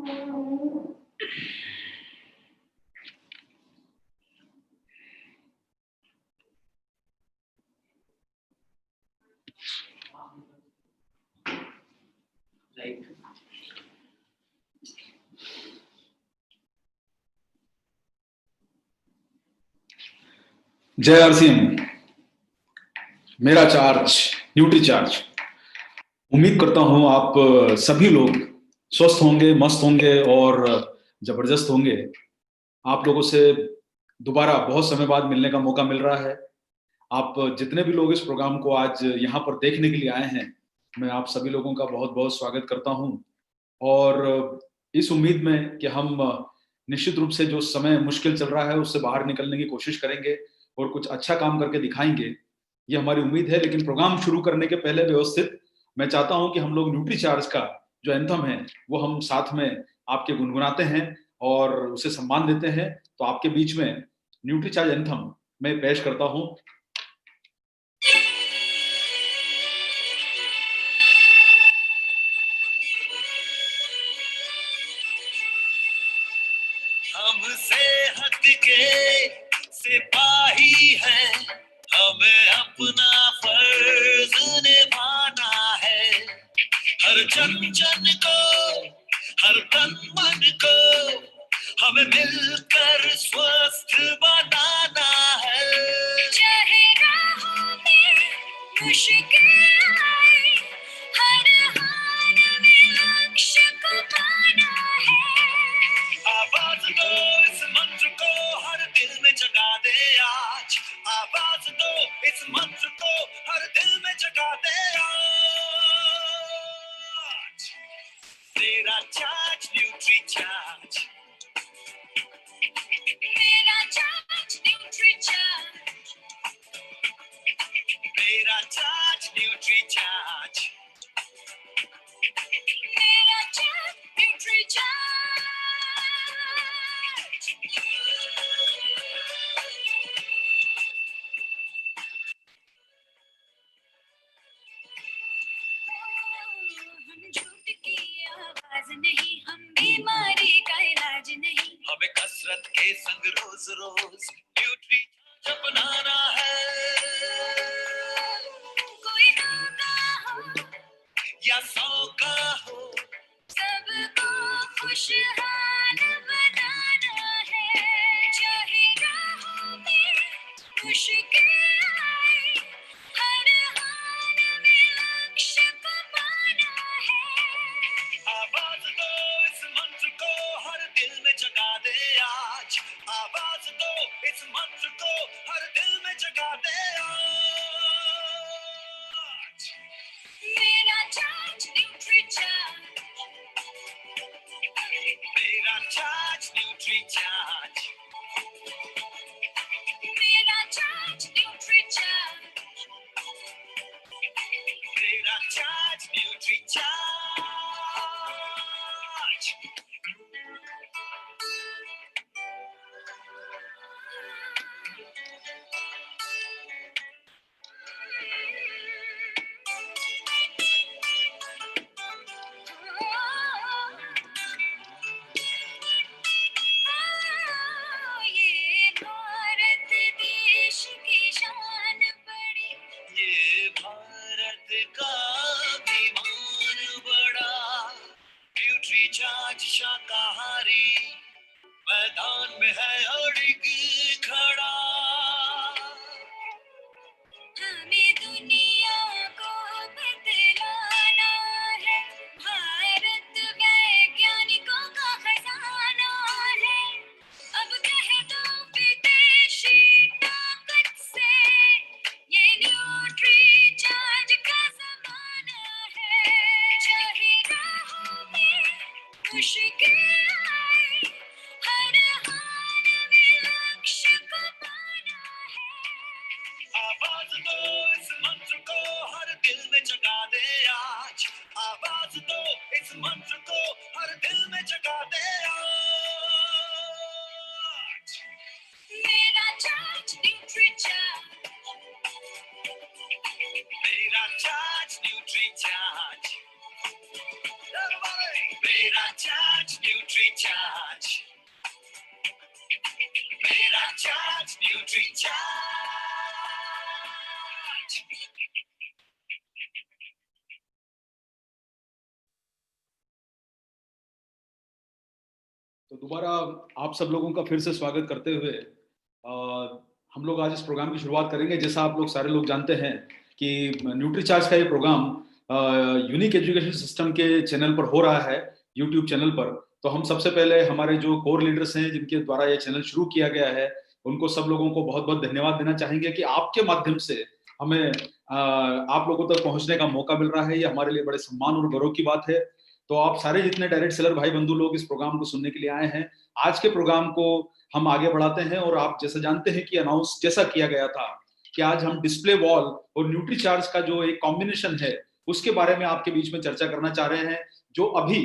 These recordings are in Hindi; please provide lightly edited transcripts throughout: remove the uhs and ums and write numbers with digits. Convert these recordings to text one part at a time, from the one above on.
जय आरसीएम। मेरा चार्ज न्यूट्री चार्ज। उम्मीद करता हूं आप सभी लोग स्वस्थ होंगे, मस्त होंगे और जबरदस्त होंगे। आप लोगों से दोबारा बहुत समय बाद मिलने का मौका मिल रहा है। आप जितने भी लोग इस प्रोग्राम को आज यहाँ पर देखने के लिए आए हैं, मैं आप सभी लोगों का बहुत बहुत स्वागत करता हूं और इस उम्मीद में कि हम निश्चित रूप से जो समय मुश्किल चल रहा है उससे बाहर निकलने की कोशिश करेंगे और कुछ अच्छा काम करके दिखाएंगे, ये हमारी उम्मीद है। लेकिन प्रोग्राम शुरू करने के पहले व्यवस्थित मैं चाहता हूं कि हम लोग न्यूट्री चार्ज का जो एंथम है वो हम साथ में आपके गुनगुनाते हैं और उसे सम्मान देते हैं। तो आपके बीच में न्यूट्री चार्ज एंथम मैं पेश करता हूं। हमसे हटके सिपाही है, हमें अपना फर्ज निभाना है। हर जन जन को, हर तन मन को हमें मिलकर स्वस्थ बनाना है। चाहे राहों में मुश्किल आए, हर हाल में लक्ष्य को पाना है। आवाज दो इस मंत्र को हर दिल में जगा दे आज। आवाज दो इस मंत्र को हर दिल में जगा दे आज। तेरा चार्ज न्यूट्री चार्ज, मेरा चार्ज न्यूट्री चार्ज, मेरा चार्ज न्यूट्री चार्ज, मेरा चार्ज न्यूट्री चार्ज। हम झूठ की आवाज नहीं, हम बीमारी का इलाज नहीं। हमें कसरत के संग रोज रोज न्यूट्री चार्ज अपनाना है। कोई 2 का हो या 100 का हो, सबको खुशहाल बनाना है। चाहे राहों में मुश्किल आए, हर हाल में लक्ष्य को पाना है। आवाज दो इस मंत्र को हर दिल में जगा दे आज। आवाज दो इस मंत्र को हर दिल में जगा दे आज। मेरा चार्ज न्यूट्री चार्ज, मेरा चार्ज न्यूट्री चार्ज, मेरा चार्ज न्यूट्री चार्ज, मेरा चार्ज न्यूट्री चार्ज। ये भारत देश की शान बड़ी, ये भारत का अभिमान बड़ा। न्यूट्री चार्ज शाकाहारी मैदान में है अड़िग खड़ा। हमें दुनिया को बतलाना है, भारत वैज्ञानिकों का खजाना है। अब कह दो विदेशी ताकत से, ये न्यूट्री चार्ज का जमाना है। चाहे राहों में मुश्किल आए, हर हाल में लक्ष्य को पाना है। आवाज दो इस मंत्र को हर दिल में जगा दे आज। आवाज दो इस मंत्र को हर दिल में जगा दे आज। मेरा चार्ज न्यूट्री चार्ज, मेरा चार्ज न्यूट्री चार्ज, मेरा चार्ज न्यूट्री चार्ज, मेरा चार्ज न्यूट्री चार्ज। तो दोबारा आप सब लोगों का फिर से स्वागत करते हुए हम लोग आज इस प्रोग्राम की शुरुआत करेंगे। जैसा आप लोग सारे लोग जानते हैं कि न्यूट्री चार्ज का ये प्रोग्राम यूनिक एजुकेशन सिस्टम के चैनल पर हो रहा है, यूट्यूब चैनल पर। तो हम सबसे पहले हमारे जो कोर लीडर्स हैं जिनके द्वारा ये चैनल शुरू किया गया है, उनको सब लोगों को बहुत बहुत धन्यवाद देना चाहेंगे कि आपके माध्यम से हमें आप लोगों तक पहुंचने का मौका मिल रहा है। ये हमारे लिए बड़े सम्मान और गौरव की बात है। तो आप सारे जितने डायरेक्ट सेलर भाई बंधु लोग इस प्रोग्राम को सुनने के लिए आए हैं, आज के प्रोग्राम को हम आगे बढ़ाते हैं। और आप जैसे जानते हैं कि अनाउंस जैसा किया गया था कि आज हम डिस्प्ले वॉल और न्यूट्री चार्ज का जो एक कॉम्बिनेशन है उसके बारे में आपके बीच में चर्चा करना चाह रहे हैं। जो अभी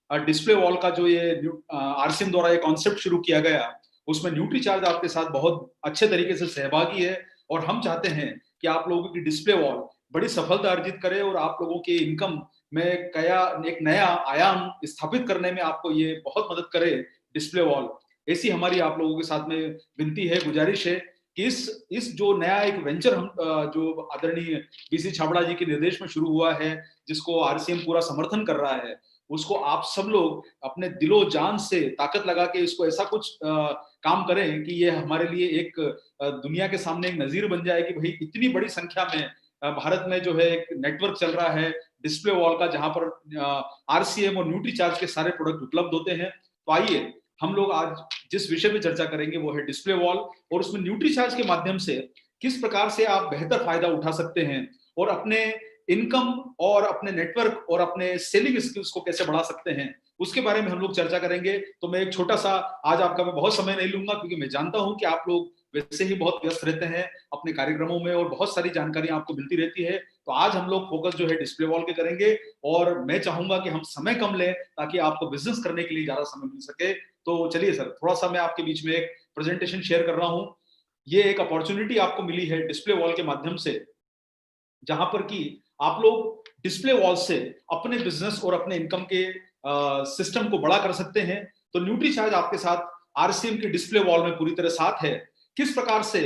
डिस्प्ले वॉल का जो ये आरसीएम द्वारा ये कॉन्सेप्ट शुरू किया गया, उसमें न्यूट्री चार्ज आपके साथ बहुत अच्छे तरीके से सहभागी है। और हम चाहते हैं कि आप लोगों की डिस्प्ले वॉल बड़ी सफलता अर्जित करे और आप लोगों के इनकम में एक नया आयाम स्थापित करने में आपको ये बहुत मदद करे डिस्प्ले वॉल। ऐसी हमारी आप लोगों के साथ में विनती है, गुजारिश है कि इस जो नया एक वेंचर हम जो आदरणीय बीसी छाबड़ा जी के निर्देश में शुरू हुआ है, जिसको आरसीएम पूरा समर्थन कर रहा है, उसको आप सब लोग अपने दिलो जान से ताकत लगा के इसको ऐसा कुछ काम करें कि ये हमारे लिए एक दुनिया के सामने एक नजीर बन जाए कि भाई इतनी बड़ी संख्या में भारत में जो है एक नेटवर्क चल रहा है डिस्प्ले वॉल का, जहां पर आरसीएम और न्यूट्री चार्ज के सारे प्रोडक्ट उपलब्ध होते हैं। तो आइए हम लोग आज जिस विषय पे चर्चा करेंगे वो है डिस्प्ले वॉल, और उसमें न्यूट्री चार्ज के माध्यम से किस प्रकार से आप बेहतर फायदा उठा सकते हैं और अपने इनकम और अपने नेटवर्क और अपने सेलिंग स्किल्स को कैसे बढ़ा सकते हैं, उसके बारे में हम लोग चर्चा करेंगे। तो मैं एक छोटा सा आज आपका मैं बहुत समय नहीं लूंगा, क्योंकि मैं जानता हूं कि आप लोग वैसे ही बहुत व्यस्त रहते हैं अपने कार्यक्रमों में और बहुत सारी जानकारी आपको मिलती रहती है। तो आज हम लोग फोकस जो है डिस्प्ले वॉल के करेंगे, और मैं चाहूंगा कि हम समय कम लें ताकि आपको बिजनेस करने के लिए ज्यादा समय मिल सके। तो चलिए सर, थोड़ा सा मैं आपके बीच में एक प्रेजेंटेशन शेयर कर रहा हूं। ये एक अपॉर्चुनिटी आपको मिली है डिस्प्ले वॉल के माध्यम से, जहां पर कि आप लोग डिस्प्ले वॉल से अपने बिजनेस और अपने इनकम के सिस्टम को बड़ा कर सकते हैं। तो न्यूट्री चार्ज आपके साथ आरसीएम के डिस्प्ले वॉल में पूरी तरह साथ है। किस प्रकार से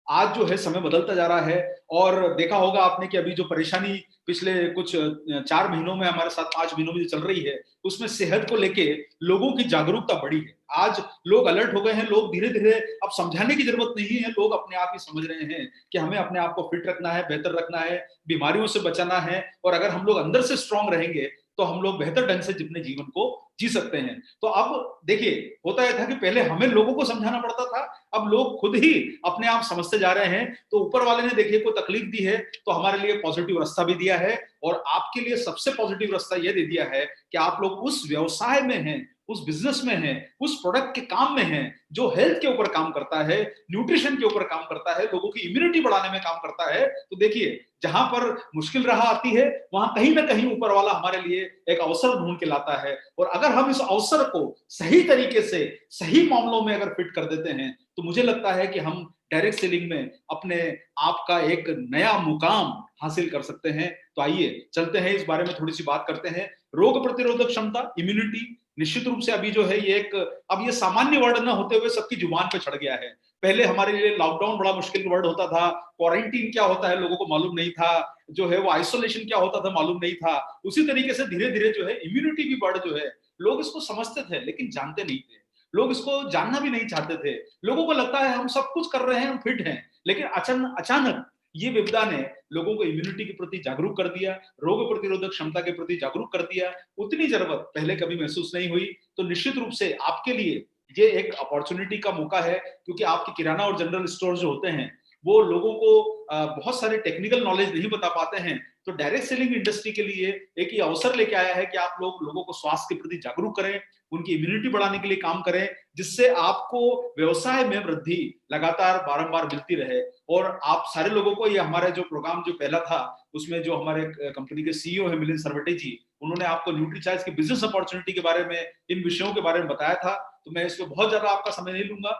आज जो है समय बदलता जा रहा है, और देखा होगा आपने कि अभी जो परेशानी पिछले कुछ 4 महीनों में, हमारे साथ 5 महीनों में जो चल रही है, उसमें सेहत को लेके लोगों की जागरूकता बढ़ी है। आज लोग अलर्ट हो गए हैं, लोग धीरे धीरे, अब समझाने की जरूरत नहीं है, लोग अपने आप ही समझ रहे हैं कि हमें अपने आप को फिट रखना है, बेहतर रखना है, बीमारियों से बचाना है। और अगर हम लोग अंदर से स्ट्रांग रहेंगे तो हम लोग बेहतर ढंग से अपने जीवन को जी सकते हैं। तो अब देखिए, होता यह था कि पहले हमें लोगों को समझाना पड़ता था, अब लोग खुद ही अपने आप समझते जा रहे हैं। तो ऊपर वाले ने देखिए कोई तकलीफ दी है तो हमारे लिए पॉजिटिव रास्ता भी दिया है, और आपके लिए सबसे पॉजिटिव रास्ता यह दे दिया है कि आप लोग उस व्यवसाय में हैं, उस बिजनेस में हैं, उस प्रोडक्ट के काम में हैं जो हेल्थ के ऊपर काम करता है, न्यूट्रिशन के ऊपर काम करता है, लोगों की इम्यूनिटी बढ़ाने में काम करता है। तो देखिए, जहां पर मुश्किल राह आती है वहां कहीं ना कहीं ऊपर वाला हमारे लिए एक अवसर ढूंढ के लाता है। और अगर हम इस अवसर को सही तरीके से सही मामलों में अगर फिट कर देते हैं, तो मुझे लगता है कि हम डायरेक्ट सेलिंग में अपने आप का एक नया मुकाम हासिल कर सकते हैं। तो आइए चलते हैं, इस बारे में थोड़ी सी बात करते हैं। रोग प्रतिरोधक क्षमता, इम्यूनिटी, निश्चित रूप से अभी जो है ये एक, अब ये सामान्य वर्ड न होते हुए सबकी जुबान पे चढ़ गया है। पहले हमारे लिए लॉकडाउन बड़ा मुश्किल वर्ड होता था, क्वारंटीन क्या होता है लोगों को मालूम नहीं था, जो है वो आइसोलेशन क्या होता था मालूम नहीं था। उसी तरीके से धीरे धीरे जो है इम्यूनिटी भी वर्ड जो है, लोग इसको समझते थे लेकिन जानते नहीं थे, लोग इसको जानना भी नहीं चाहते थे। लोगों को लगता है हम सब कुछ कर रहे हैं, हम फिट हैं, लेकिन अचानक ये विपदा ने लोगों को इम्यूनिटी के प्रति जागरूक कर दिया, रोग प्रतिरोधक क्षमता के प्रति जागरूक कर दिया। उतनी जरूरत पहले कभी महसूस नहीं हुई। तो निश्चित रूप से आपके लिए ये एक अपॉर्चुनिटी का मौका है, क्योंकि आपके किराना और जनरल स्टोर जो होते हैं वो लोगों को बहुत सारे टेक्निकल नॉलेज नहीं बता पाते हैं। तो डायरेक्ट सेलिंग इंडस्ट्री के लिए एक ये अवसर लेके आया है कि आप लोग लोगों को स्वास्थ्य के प्रति जागरूक करें, उनकी इम्यूनिटी बढ़ाने के लिए काम करें, जिससे आपको व्यवसाय में वृद्धि लगातार बारंबार मिलती रहे। और आप सारे लोगों को, ये हमारा जो प्रोग्राम जो पहला था उसमें जो हमारे कंपनी के सीईओ है मिलिंद सरवटे जी, उन्होंने आपको न्यूट्री चार्ज की बिजनेस अपॉर्चुनिटी के बारे में, इन विषयों के बारे में बताया था। तो मैं इसमें बहुत ज्यादा आपका समय नहीं लूंगा,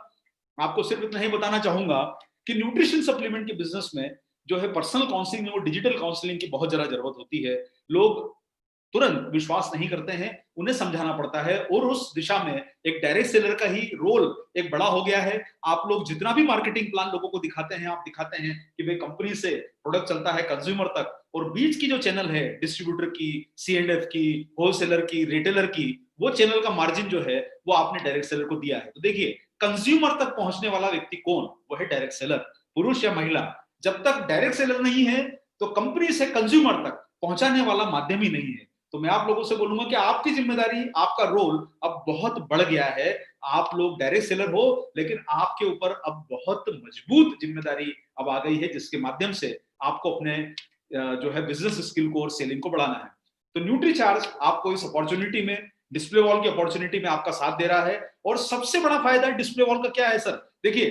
आपको सिर्फ इतना ही बताना चाहूंगा कि न्यूट्रिशन सप्लीमेंट के बिजनेस में जो है पर्सनल काउंसलिंग में, वो डिजिटल काउंसलिंग की बहुत ज्यादा जरूरत होती है। लोग तुरंत विश्वास नहीं करते हैं, उन्हें समझाना पड़ता है, और उस दिशा में एक डायरेक्ट सेलर का ही रोल एक बड़ा हो गया है। आप लोग जितना भी मार्केटिंग प्लान लोगों को दिखाते हैं, आप दिखाते हैं कि भाई कंपनी से प्रोडक्ट चलता है कंज्यूमर तक, और बीच की जो चैनल है डिस्ट्रीब्यूटर की, C&F की, होलसेलर की, रिटेलर की, वो चैनल का मार्जिन जो है वो आपने डायरेक्ट सेलर को दिया है। तो देखिए, कंज्यूमर तक पहुंचने वाला व्यक्ति कौन? वो है डायरेक्ट सेलर, पुरुष या महिला। जब तक डायरेक्ट सेलर नहीं है तो कंपनी से कंज्यूमर तक पहुंचाने वाला माध्यम ही नहीं है। तो मैं आप लोगों से बोलूंगा कि आपकी जिम्मेदारी, आपका रोल अब बहुत बढ़ गया है। आप लोग डायरेक्ट सेलर हो, लेकिन आपके ऊपर अब बहुत मजबूत जिम्मेदारी अब आ गई है, जिसके माध्यम से आपको अपने जो है बिजनेस स्किल को और सेलिंग को बढ़ाना है। तो न्यूट्रीचार्ज आपको इस अपॉर्चुनिटी में, डिस्प्ले वॉल की अपॉर्चुनिटी में आपका साथ दे रहा है। और सबसे बड़ा फायदा डिस्प्ले वॉल का क्या है सर? देखिए,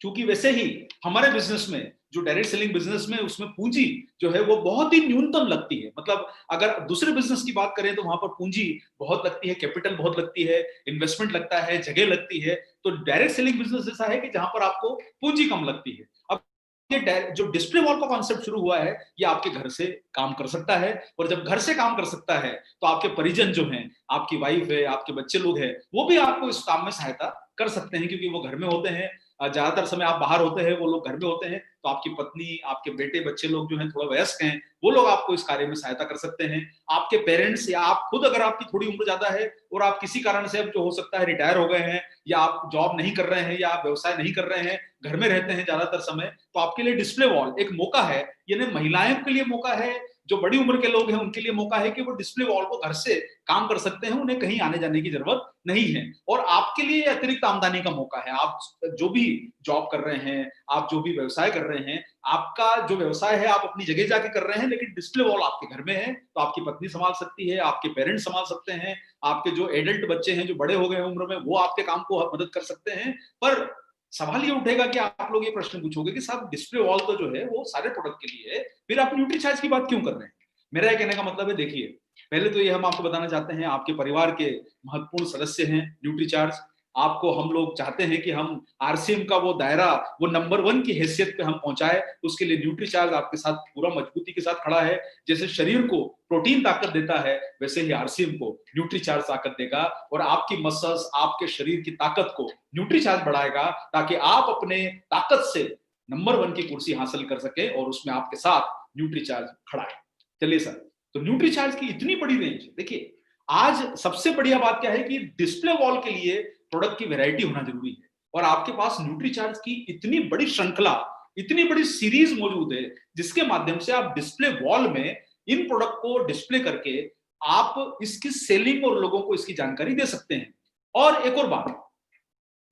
क्योंकि वैसे ही हमारे बिजनेस में, जो डायरेक्ट सेलिंग बिजनेस में, उसमें पूंजी जो है वो बहुत ही न्यूनतम लगती है। मतलब अगर दूसरे बिजनेस की बात करें तो वहां पर पूंजी बहुत लगती है, कैपिटल बहुत लगती है, इन्वेस्टमेंट लगता है, जगह लगती है। तो डायरेक्ट सेलिंग बिजनेस ऐसा है कि जहां पर आपको पूंजी कम लगती है। अब ये जो डिस्प्ले वॉल का कॉन्सेप्ट शुरू हुआ है, ये आपके घर से काम कर सकता है, और जब घर से काम कर सकता है तो आपके परिजन जो हैं, आपकी वाइफ है, आपके बच्चे लोग हैं, वो भी आपको इस काम में सहायता कर सकते हैं, क्योंकि वो घर में होते हैं। ज्यादातर समय आप बाहर होते हैं, वो लोग घर में होते हैं, तो आपकी पत्नी, आपके बेटे, बच्चे लोग जो हैं थोड़ा वयस्क हैं, वो लोग आपको इस कार्य में सहायता कर सकते हैं। आपके पेरेंट्स या आप खुद, अगर आपकी थोड़ी उम्र ज्यादा है और आप किसी कारण से अब जो हो सकता है रिटायर हो गए हैं, या आप जॉब नहीं कर रहे हैं, या आप व्यवसाय नहीं कर रहे हैं, घर में रहते हैं ज्यादातर समय, तो आपके लिए डिस्प्ले वॉल एक मौका है। यानी महिलाओं के लिए मौका है, जो बड़ी उम्र के लोग हैं उनके लिए मौका है कि वो डिस्प्ले वॉल को घर से काम कर सकते हैं, उन्हें कहीं आने जाने की जरूरत नहीं है। और आपके लिए अतिरिक्त आमदनी का मौका है। आप जो भी जॉब कर रहे हैं, आप जो भी व्यवसाय कर रहे हैं, आपका जो व्यवसाय है आप अपनी जगह जाके कर रहे हैं, लेकिन डिस्प्ले वॉल आपके घर में है, तो आपकी पत्नी संभाल सकती है, आपके पेरेंट्स संभाल सकते हैं, आपके जो एडल्ट बच्चे हैं जो बड़े हो गए उम्र में, वो आपके काम को मदद कर सकते हैं। पर सवाल ये उठेगा कि आप लोग ये प्रश्न पूछोगे कि साहब डिस्प्ले वॉल तो जो है वो सारे प्रोडक्ट के लिए है, फिर आप न्यूट्रीचार्ज की बात क्यों कर रहे हैं? मेरा ये कहने का मतलब है, देखिए, पहले तो ये हम आपको बताना चाहते हैं, आपके परिवार के महत्वपूर्ण सदस्य हैं न्यूट्रीचार्ज। आपको हम लोग चाहते हैं कि हम RCM का वो दायरा, वो नंबर 1 की हैसियत पे हम पहुंचाए। उसके लिए न्यूट्रीचार्ज आपके साथ पूरा मजबूती के साथ खड़ा है। जैसे शरीर को प्रोटीन ताकत देता है, वैसे ही RCM को न्यूट्रीचार्ज ताकत देगा, और आपकी मसल्स, आपके शरीर की ताकत को न्यूट्रीचार्ज बढ़ाएगा, ताकि आप अपने ताकत से नंबर 1 की कुर्सी हासिल कर सके, और उसमें आपके साथ न्यूट्रीचार्ज खड़ा है। चलिए सर, तो न्यूट्रीचार्ज की इतनी बड़ी रेंज। देखिए, आज सबसे बढ़िया बात क्या है कि डिस्प्ले वॉल के लिए प्रोडक्ट की वैरायटी होना जरूरी है, और आपके पास न्यूट्रीचार्ज की इतनी बड़ी श्रृंखला, इतनी बड़ी सीरीज मौजूद है, जिसके माध्यम से आप डिस्प्ले वॉल में इन प्रोडक्ट को डिस्प्ले करके आप इसकी सेलिंग और लोगों को इसकी जानकारी दे सकते हैं। और एक और बात,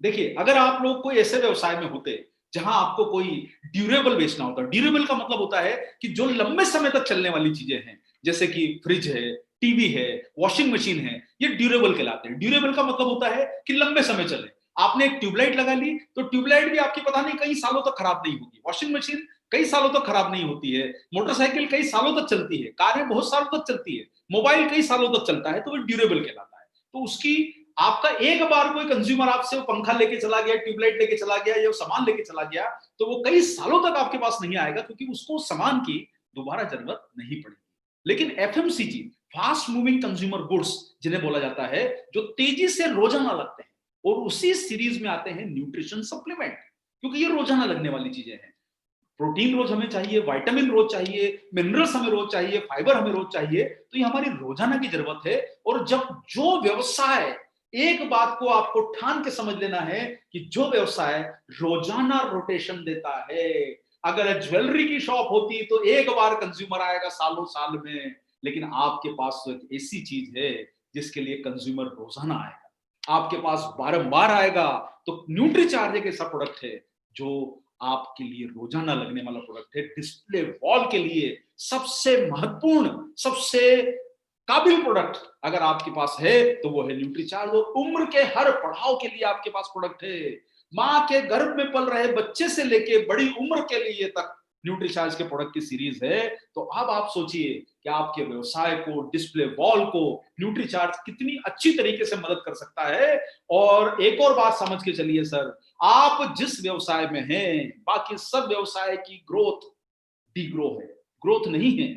देखिए, अगर आप लोग कोई ऐसे व्यवसाय में होते जहां आपको कोई ड्यूरेबल बेचना होता, ड्यूरेबल का मतलब होता है कि जो लंबे समय तक चलने वाली चीजें हैं, जैसे कि फ्रिज है, टीवी है, वॉशिंग मशीन है, ये ड्यूरेबल कहलाते हैं। ड्यूरेबल का मतलब होता है कि लंबे समय चले। आपने एक ट्यूबलाइट लगा ली, तो ट्यूबलाइट भी आपकी पता नहीं कई सालों तक खराब नहीं होगी, वॉशिंग मशीन कई सालों तक खराब नहीं होती है, मोटरसाइकिल कई सालों तक चलती है, कारें बहुत सालों तक चलती है, मोबाइल कई सालों तक चलता है, तो वो ड्यूरेबल कहलाता है। तो उसकी, आपका एक बार कोई कंज्यूमर आपसे वो पंखा लेके चला गया, ट्यूबलाइट लेके चला गया, या वो सामान लेके चला गया, तो वो कई सालों तक आपके पास नहीं आएगा, क्योंकि उसको सामान की दोबारा जरूरत नहीं पड़ेगी। लेकिन FMCG, fast moving consumer goods जिन्हें बोला जाता है, जो तेजी से रोजाना लगते हैं, और उसी सीरीज में आते हैं न्यूट्रिशन सप्लीमेंट, क्योंकि ये रोजाना लगने वाली चीजें हैं। प्रोटीन रोज हमें चाहिए, विटामिन रोज चाहिए, मिनरल्स हमें रोज चाहिए, फाइबर हमें रोज चाहिए, तो ये हमारी रोजाना की जरूरत है। और जब जो व्यवसाय, एक बात को आपको ठान के समझ लेना है कि जो व्यवसाय रोजाना रोटेशन देता है, अगर ज्वेलरी की शॉप होती तो एक बार कंज्यूमर आएगा सालों साल में, लेकिन आपके पास तो एक ऐसी चीज है जिसके लिए कंज्यूमर रोजाना आएगा, आपके पास बारंबार आएगा। तो न्यूट्रीचार्ज एक ऐसा प्रोडक्ट है जो आपके लिए रोजाना लगने वाला प्रोडक्ट है। डिस्प्ले वॉल के लिए सबसे महत्वपूर्ण, सबसे काबिल प्रोडक्ट अगर आपके पास है तो वो है न्यूट्रीचार्ज। और उम्र के हर पड़ाव के लिए आपके पास प्रोडक्ट है। मां के गर्भ में पल रहे बच्चे से लेके बड़ी उम्र के लिए तक न्यूट्रीचार्ज के प्रोडक्ट की सीरीज है। तो अब आप सोचिए कि आपके व्यवसाय को, डिस्प्ले वॉल को न्यूट्रीचार्ज कितनी अच्छी तरीके से मदद कर सकता है। और एक और बात समझ के चलिए सर, आप जिस व्यवसाय में हैं, बाकी सब व्यवसाय की ग्रोथ डी ग्रो है, ग्रोथ नहीं है।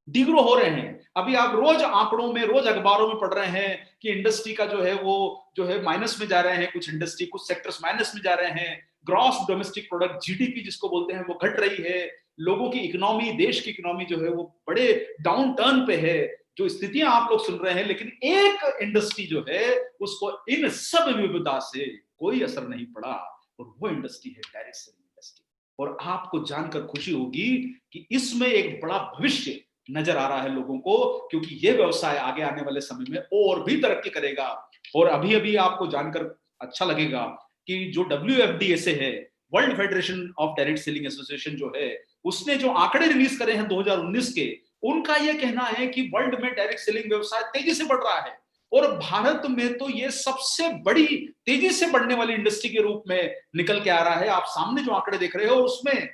डिग्रो हो रहे हैं। अभी आप रोज आंकड़ों में, रोज अखबारों में पढ़ रहे हैं कि इंडस्ट्री का जो है वो जो है माइनस में जा रहे हैं, कुछ इंडस्ट्री, कुछ सेक्टर्स माइनस में जा रहे हैं। ग्रॉस डोमेस्टिक प्रोडक्ट, जीडीपी जिसको बोलते हैं, वो घट रही है। लोगों की इकोनॉमी, देश की इकोनॉमी जो है वो बड़े डाउन टर्न पे है। जो स्थितियां आप लोग सुन रहे हैं, लेकिन एक इंडस्ट्री जो है उसको इन सब विविधता से कोई असर नहीं पड़ा, और वो इंडस्ट्री है डायरेक्ट सेलिंग इंडस्ट्री। और आपको जानकर खुशी होगी कि इसमें एक बड़ा भविष्य नजर आ रहा है लोगों को, क्योंकि ये व्यवसाय आगे आने वाले समय में और भी तरक्की करेगा। और अभी अभी आपको जानकर अच्छा लगेगा कि जो WFDA से है, world federation of direct selling association जो है, उसने जो आंकड़े रिलीज करे हैं 2019 के, उनका यह कहना है कि वर्ल्ड में डायरेक्ट सेलिंग व्यवसाय तेजी से बढ़ रहा है, और भारत में तो ये सबसे बड़ी तेजी से बढ़ने वाली इंडस्ट्री के रूप में निकल के आ रहा है। आप सामने जो आंकड़े देख रहे हो उसमें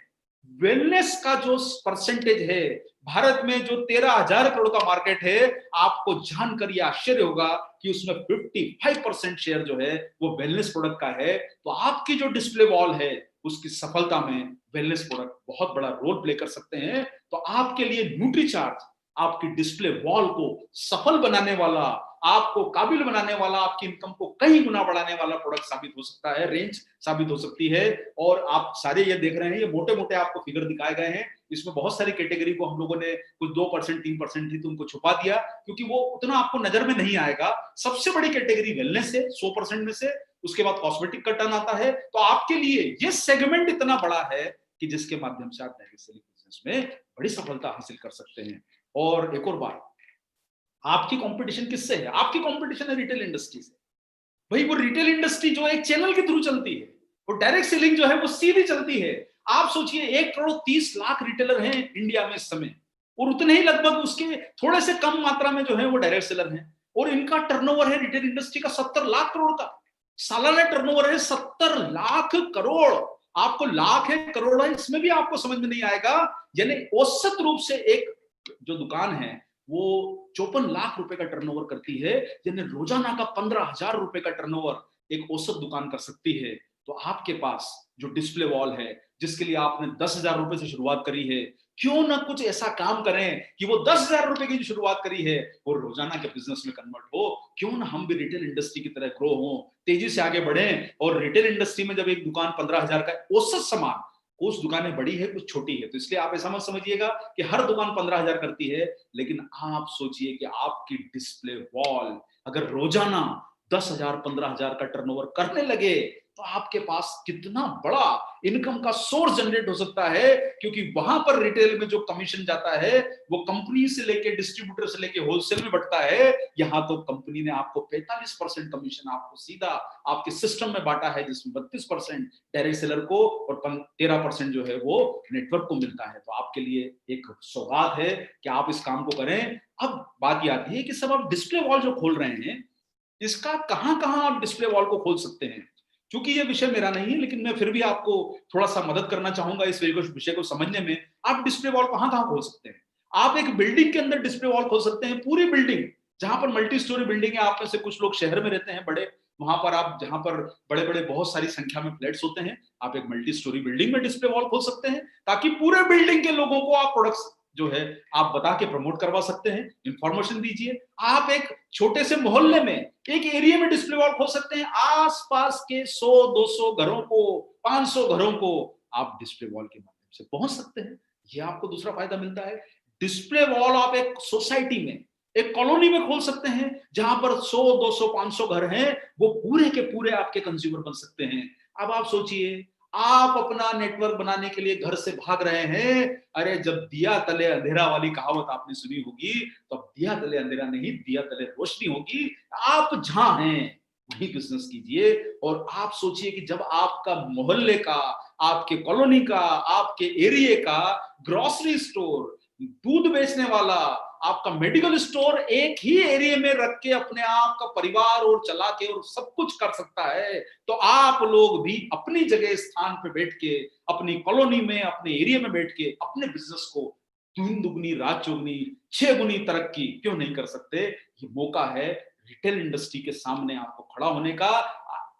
वेलनेस का जो परसेंटेज है, भारत में जो 13,000 करोड़ का मार्केट है, आपको जानकर ये आश्चर्य होगा कि उसमें 55% शेयर जो है वो वेलनेस प्रोडक्ट का है। तो आपकी जो डिस्प्ले वॉल है उसकी सफलता में वेलनेस प्रोडक्ट बहुत बड़ा रोल प्ले कर सकते हैं। तो आपके लिए न्यूट्रीचार्ज आपकी डिस्प्ले वॉल को सफल बनाने वाला, आपको काबिल बनाने वाला, आपकी इनकम को कई गुना बढ़ाने वाला प्रोडक्ट साबित हो सकता है, रेंज साबित हो सकती है। और आप सारे ये देख रहे हैं, ये मोटे मोटे आपको फिगर दिखाए गए हैं। इसमें बहुत सारी कैटेगरी को हम लोगों ने कुछ 2% 3% थी तो उनको छुपा दिया, क्योंकि वो उतना आपको नजर में नहीं आएगा। सबसे बड़ी कैटेगरी वेलनेस है 100% में से, उसके बाद कॉस्मेटिक का टर्न आता है। तो आपके लिए ये सेगमेंट इतना बड़ा है कि जिसके माध्यम से आप डायरेक्ट सेलिंग बिजनेस में बड़ी सफलता हासिल कर सकते हैं। और एक और बात, आपकी कंपटीशन किससे है? आपकी कंपटीशन है रिटेल इंडस्ट्री से। भाई वो रिटेल इंडस्ट्री जो एक चैनल के थ्रू चलती है, और डायरेक्ट सेलिंग जो है वो सीधी चलती है। आप सोचिए 1,30,00,000 रिटेलर हैं इंडिया में इस समय, और उतने ही लगभग उसके थोड़े से कम मात्रा में जो है वो डायरेक्ट सेलर हैं। और इनका टर्नओवर है रिटेल इंडस्ट्री का 70 लाख करोड़ का, सालाना टर्नओवर है 70 लाख करोड़। आपको लाख है करोड़ है इसमें भी आपको समझ में नहीं आएगा। यानी औसत रूप से एक जो दुकान है वो 54 लाख रुपए का टर्नओवर करती है, यानी रोजाना का 15,000 रुपए का टर्नओवर एक औसत दुकान कर सकती है। तो आपके पास जो डिस्प्ले वॉल है, जिसके लिए आपने 10,000 रुपए से शुरुआत करी है, क्यों ना कुछ ऐसा काम करें कि वो 10,000 रुपए की जो शुरुआत करी है वो रोजाना के बिजनेस में कन्वर्ट हो। क्यों ना हम भी रिटेल इंडस्ट्री की तरह ग्रो हो, तेजी से आगे बढ़ें। और रिटेल इंडस्ट्री में जब एक दुकान 15,000 का औसत सामान, कुछ दुकानें बड़ी है कुछ छोटी है, तो इसलिए आप ऐसा मत समझिएगा कि हर दुकान 15,000 करती है। लेकिन आप सोचिए कि आपकी डिस्प्ले वॉल अगर रोजाना 10,000 15,000 का टर्नओवर करने लगे, तो आपके पास कितना बड़ा इनकम का सोर्स जनरेट हो सकता है। क्योंकि वहां पर रिटेल में जो कमीशन जाता है वो कंपनी से लेके डिस्ट्रीब्यूटर से लेके होलसेल में बढ़ता है। यहां तो कंपनी ने आपको 45% कमीशन आपको सीधा आपके सिस्टम में बांटा है, जिसमें 32% डायरेक्ट सेलर को और 13% जो है वो नेटवर्क को मिलता है। तो आपके लिए एक सौगात है कि आप इस काम को करें। अब बात ये आती है कि सब आप डिस्प्ले वॉल जो खोल रहे हैं, इसका कहां कहां आप डिस्प्ले वॉल को खोल सकते हैं। क्योंकि ये विषय मेरा नहीं है, लेकिन मैं फिर भी आपको थोड़ा सा मदद करना चाहूंगा इस विषय को समझने में। आप डिस्प्ले वॉल कहां कहां खोल सकते हैं? आप एक बिल्डिंग के अंदर डिस्प्ले वॉल खोल सकते हैं, पूरी बिल्डिंग, जहां पर मल्टी स्टोरी बिल्डिंग है। आप में से कुछ लोग शहर में रहते हैं बड़े, वहां पर आप जहां पर बड़े बड़े बहुत सारी संख्या में फ्लैट्स होते हैं, आप एक मल्टी स्टोरी बिल्डिंग में डिस्प्ले वॉल खोल सकते हैं, ताकि पूरे बिल्डिंग के लोगों को आप प्रोडक्ट्स जो है आप बता के प्रमोट करवा सकते हैं, इंफॉर्मेशन दीजिए। आप एक छोटे से मोहल्ले में, एक एरिया में डिस्प्ले वॉल खोल सकते हैं। आसपास के 100-200 घरों को, 500 घरों को आप डिस्प्ले वॉल के माध्यम से पहुंच सकते हैं। ये आपको दूसरा फायदा मिलता है। डिस्प्ले वॉल आप एक सोसाइटी में, एक कॉलोनी में खोल सकते हैं, जहां पर 100-200 500 घर हैं, वो पूरे के पूरे आपके कंज्यूमर बन सकते हैं। अब आप सोचिए, आप अपना नेटवर्क बनाने के लिए घर से भाग रहे हैं। अरे जब दिया तले अंधेरा वाली कहावत आपने सुनी होगी, तो अब दिया तले अंधेरा नहीं, दिया तले रोशनी होगी। आप जहां हैं वही बिजनेस कीजिए। और आप सोचिए कि जब आपका मोहल्ले का, आपके कॉलोनी का, आपके एरिया का ग्रोसरी स्टोर, दूध बेचने वाला, आपका मेडिकल स्टोर एक ही एरिया में रख के अपने आप का परिवार और चला के और सब कुछ कर सकता है, तो आप लोग भी अपनी जगह स्थान पे बैठ के, अपनी कॉलोनी में, अपने एरिया में बैठ के अपने बिजनेस को 3 दुगनी रात चौगनी 6 गुनी तरक्की क्यों नहीं कर सकते? ये मौका है रिटेल इंडस्ट्री के सामने आपको खड़ा होने का।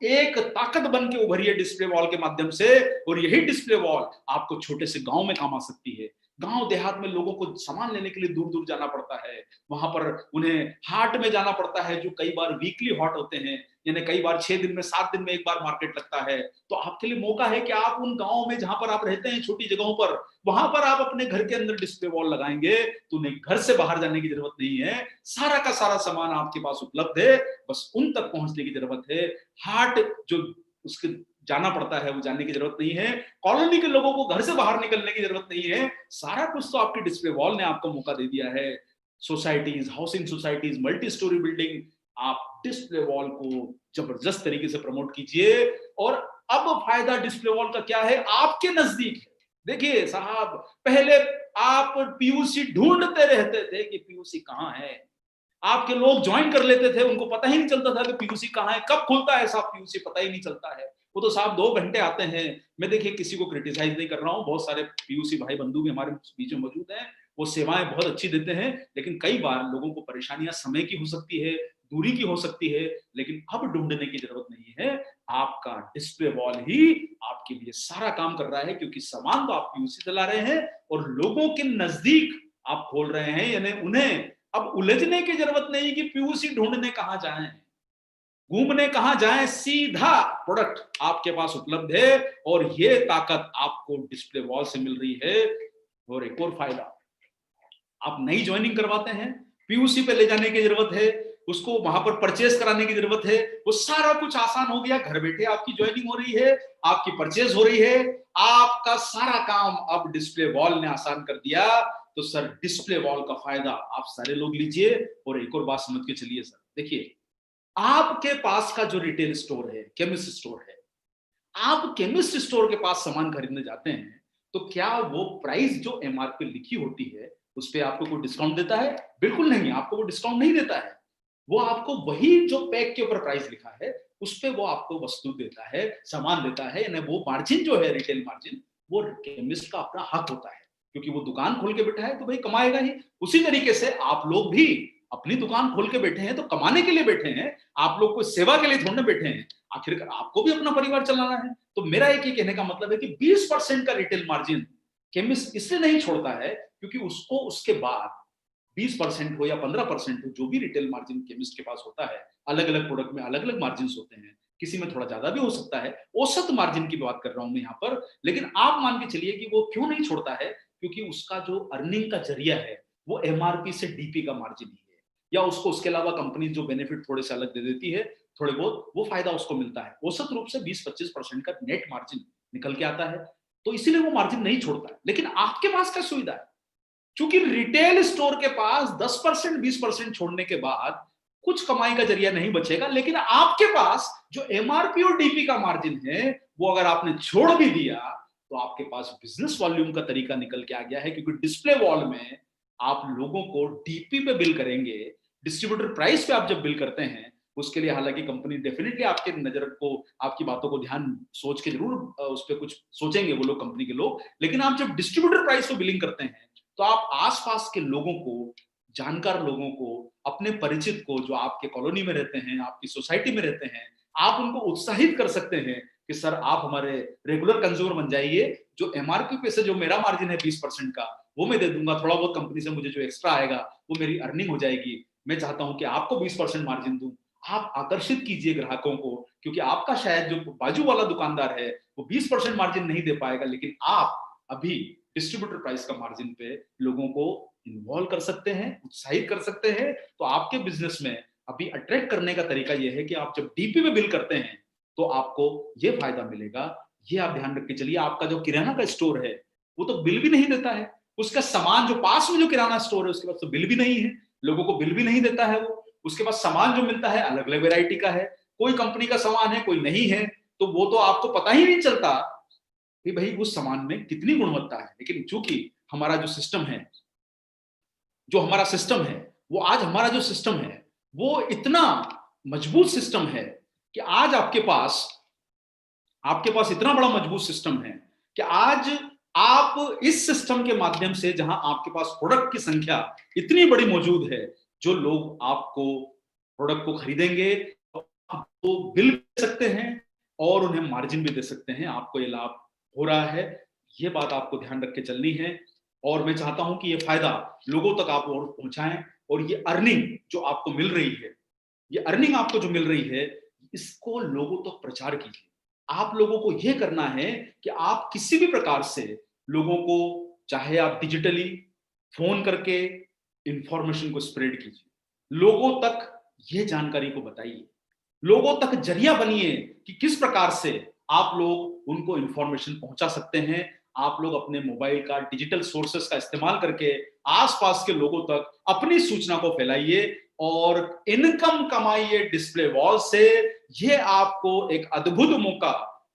एक ताकत बन के उभरिए डिस्प्ले वॉल के माध्यम से, और यही डिस्प्ले वॉल आपको छोटे से गांव में काम आ सकती है। गांव देहात में लोगों को सामान लेने के लिए दूर दूर जाना पड़ता है, वहां पर उन्हें हाट में जाना पड़ता है, जो कई बार वीकली हाट होते हैं, यानी कई बार 6 दिन में 7 दिन में एक बार मार्केट लगता है। तो आपके लिए मौका है कि आप उन गांवों में जहां पर आप रहते हैं, छोटी जगहों पर, वहां पर आप अपने घर के अंदर डिस्प्ले वॉल लगाएंगे, तो उन्हें घर से बाहर जाने की जरूरत नहीं है, सारा का सारा सामान आपके पास उपलब्ध है, बस उन तक पहुंचने की जरूरत है। हाट जो उसके जाना पड़ता है वो जानने की जरूरत नहीं है, कॉलोनी के लोगों को घर से बाहर निकलने की जरूरत नहीं है, सारा कुछ तो आपकी डिस्प्ले वॉल ने आपको मौका दे दिया है। Societies, housing societies, multi storey building, आप डिस्प्ले वॉल को जबरदस्त तरीके से प्रमोट कीजिए। और अब फायदा डिस्प्ले वॉल का क्या है, आपके नजदीक है। देखिए साहब, पहले आप पीयूसी ढूंढते रहते थे कि पीयूसी कहां है, आपके लोग ज्वाइन कर लेते थे, उनको पता ही नहीं चलता था कि पीयूसी कहाँ है, कब खुलता है साहब पीयूसी, पता ही नहीं चलता है। वो तो साहब 2 घंटे आते हैं। मैं देखिए किसी को क्रिटिसाइज नहीं कर रहा हूँ, बहुत सारे पीयूसी भाई बंधु भी हमारे बीच में मौजूद हैं, वो सेवाएं बहुत अच्छी देते हैं, लेकिन कई बार लोगों को परेशानियां समय की हो सकती है, दूरी की हो सकती है, लेकिन अब ढूंढने की जरूरत नहीं है। आपका डिस्प्ले वॉल ही आपके लिए सारा काम कर रहा है, क्योंकि सामान तो आप पीयूसी से ला रहे हैं और लोगों के नजदीक आप खोल रहे हैं, यानी उन्हें अब उलझने की जरूरत नहीं कि पीयूसी ढूंढने कहां जाएं, घूमने कहां जाएं, सीधा प्रोडक्ट आपके पास उपलब्ध है। और ये ताकत आपको डिस्प्ले वॉल से मिल रही है। और एक और फायदा, आप नई ज्वाइनिंग करवाते हैं, पीयूसी पे ले जाने की जरूरत है, उसको वहां पर परचेज कराने की जरूरत है, वो सारा कुछ आसान हो गया। घर बैठे आपकी ज्वाइनिंग हो रही है, आपकी परचेज हो रही है, आपका सारा काम अब डिस्प्ले वॉल ने आसान कर दिया। तो सर डिस्प्ले वॉल का फायदा आप सारे लोग लीजिए। और एक और बात समझ के चलिए सर, देखिए आपके पास का जो रिटेल स्टोर है, केमिस्ट स्टोर है, आप केमिस्ट स्टोर के पास सामान खरीदने जाते हैं, तो क्या वो प्राइस जो एमआरपी लिखी होती है उस पर आपको कोई डिस्काउंट देता है? बिल्कुल नहीं, आपको वो डिस्काउंट नहीं देता है। वो आपको वही जो पैक के ऊपर प्राइस लिखा है उस पे वो आपको वस्तु देता है, सामान देता है, यानी वो मार्जिन जो है, रिटेल मार्जिन, वो केमिस्ट का अपना हक होता है, क्योंकि वो दुकान खोल के बैठा है तो भाई कमाएगा ही। उसी तरीके से आप लोग भी अपनी दुकान खोल के बैठे हैं तो कमाने के लिए बैठे हैं, आप लोग को सेवा के लिए थोड़े बैठे हैं, आखिरकार आपको भी अपना परिवार चलाना है। तो मेरा एक ही कहने का मतलब है कि 20% का रिटेल मार्जिन केमिस्ट इसलिए नहीं छोड़ता है क्योंकि उसको उसके बाद 20% हो या 15% हो, जो भी रिटेल मार्जिन केमिस्ट के पास होता है, अलग अलग प्रोडक्ट में अलग अलग मार्जिन होते हैं, किसी में थोड़ा ज्यादा भी हो सकता है, औसत मार्जिन की बात कर रहा हूं मैं यहाँ पर। लेकिन आप मान के चलिए कि वो क्यों नहीं छोड़ता है, क्योंकि उसका जो अर्निंग का जरिया है वो एमआरपी से डीपी का मार्जिन ही है, या उसको उसके अलावा कंपनी जो बेनिफिट थोड़े से अलग दे देती है, थोड़े बहुत वो फायदा उसको मिलता है, औसत रूप से 20-25% का नेट मार्जिन निकल के आता है। तो इसीलिए वो मार्जिन नहीं छोड़ता है। लेकिन आपके पास क्या सुविधा है, चूंकि रिटेल स्टोर के पास 10% 20% छोड़ने के बाद कुछ कमाई का जरिया नहीं बचेगा, लेकिन आपके पास जो एमआरपी और डीपी का मार्जिन है वो अगर आपने छोड़ भी दिया तो आपके पास बिजनेस वॉल्यूम का तरीका निकल के आ गया है, क्योंकि डिस्प्ले वॉल में आप लोगों को डीपी पे बिल करेंगे, डिस्ट्रीब्यूटर प्राइस पे आप जब बिल करते हैं, उसके लिए हालांकि कंपनी डेफिनेटली आपके नजर को, आपकी बातों को ध्यान सोच के जरूर उस पर कुछ सोचेंगे वो लोग, कंपनी के लोग। लेकिन आप जब डिस्ट्रीब्यूटर प्राइस पे बिलिंग करते हैं तो आप आसपास के लोगों को, जानकार लोगों को, अपने परिचित को, जो आपके कॉलोनी में रहते हैं, आपकी सोसाइटी में रहते हैं, आप उनको उत्साहित कर सकते हैं कि सर आप हमारे रेगुलर कंज्यूमर बन जाइए, जो एमआरपी पे से जो मेरा मार्जिन है 20% का वो मैं दे दूंगा, थोड़ा बहुत कंपनी से मुझे जो एक्स्ट्रा आएगा वो मेरी अर्निंग हो जाएगी, मैं चाहता हूं कि आपको 20% मार्जिन दूं। आप आकर्षित कीजिए ग्राहकों को, क्योंकि आपका शायद जो बाजू वाला दुकानदार है वो 20% मार्जिन नहीं दे पाएगा, लेकिन आप अभी डिस्ट्रीब्यूटर प्राइस का मार्जिन पे लोगों को इन्वॉल्व कर सकते हैं, उत्साहित कर सकते हैं। तो आपके बिजनेस में अभी अट्रैक्ट करने का तरीका यह है कि आप जब डीपी में बिल करते हैं तो आपको यह फायदा मिलेगा। ये आप ध्यान रख के चलिए। आपका जो किराना का स्टोर है वो तो बिल भी नहीं देता है, उसका सामान जो पास में जो किराना स्टोर है उसके पास तो बिल भी नहीं है, लोगों को बिल भी नहीं देता है वो, उसके पास सामान जो मिलता है अलग अलग वेराइटी का है, कोई कंपनी का सामान है कोई नहीं है, तो वो तो आपको पता ही नहीं चलता कि भाई उस सामान में कितनी गुणवत्ता है। लेकिन चूंकि हमारा जो सिस्टम है, वो आज हमारा जो सिस्टम है वो इतना मजबूत सिस्टम है कि आज आपके पास इतना बड़ा मजबूत सिस्टम है कि आज आप इस सिस्टम के माध्यम से, जहां आपके पास प्रोडक्ट की संख्या इतनी बड़ी मौजूद है, जो लोग आपको प्रोडक्ट को खरीदेंगे आपको बिल दे सकते हैं और उन्हें मार्जिन भी दे सकते हैं। आपको ये लाभ हो रहा है, ये बात आपको ध्यान रख के चलनी है। और मैं चाहता हूं कि ये फायदा लोगों तक आप और पहुंचाएं, और ये अर्निंग जो आपको मिल रही है, ये अर्निंग आपको जो मिल रही है, इसको लोगों तक प्रचार कीजिए। आप लोगों को यह करना है कि आप किसी भी प्रकार से लोगों को, चाहे आप डिजिटली फोन करके इंफॉर्मेशन को स्प्रेड कीजिए, लोगों तक ये जानकारी को बताइए, लोगों तक जरिया बनिए कि किस प्रकार से आप लोग उनको इंफॉर्मेशन पहुंचा सकते हैं। आप लोग अपने मोबाइल का डिजिटल सोर्सेस का इस्तेमाल करके आसपास के लोगों तक अपनी सूचना को फैलाइए और इनकम कमाइए डिस्प्ले वॉल से। ये आपको एक अद्भुत मौका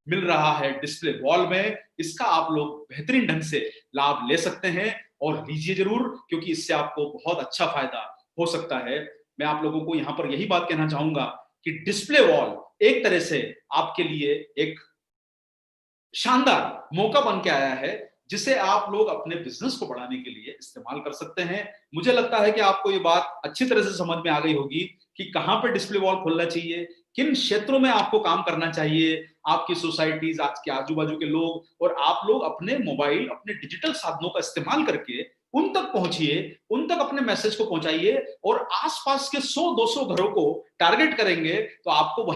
मिल रहा है डिस्प्ले वॉल में, इसका आप लोग बेहतरीन ढंग से लाभ ले सकते हैं, और लीजिए जरूर, क्योंकि इससे आपको बहुत अच्छा फायदा हो सकता है। मैं आप लोगों को यहां पर यही बात कहना चाहूंगा कि डिस्प्ले वॉल एक तरह से आपके लिए एक शानदार मौका बन के आया है, जिसे आप लोग अपने बिजनेस को बढ़ाने के लिए इस्तेमाल कर सकते हैं। मुझे लगता है कि आपको ये बात अच्छी तरह से समझ में आ गई होगी कि कहां पे डिस्प्ले वॉल खोलना चाहिए, किन क्षेत्रों में आपको काम करना चाहिए, आपकी सोसाइटीज, आज के आजू बाजू के लोग, और आप लोग अपने मोबाइल, अपने डिजिटल साधनों का इस्तेमाल करके उन तक पहुंचिए, उन तक अपने मैसेज को पहुंचाइए, और आसपास के 100-200 घरों को टारगेट करेंगे तो आपको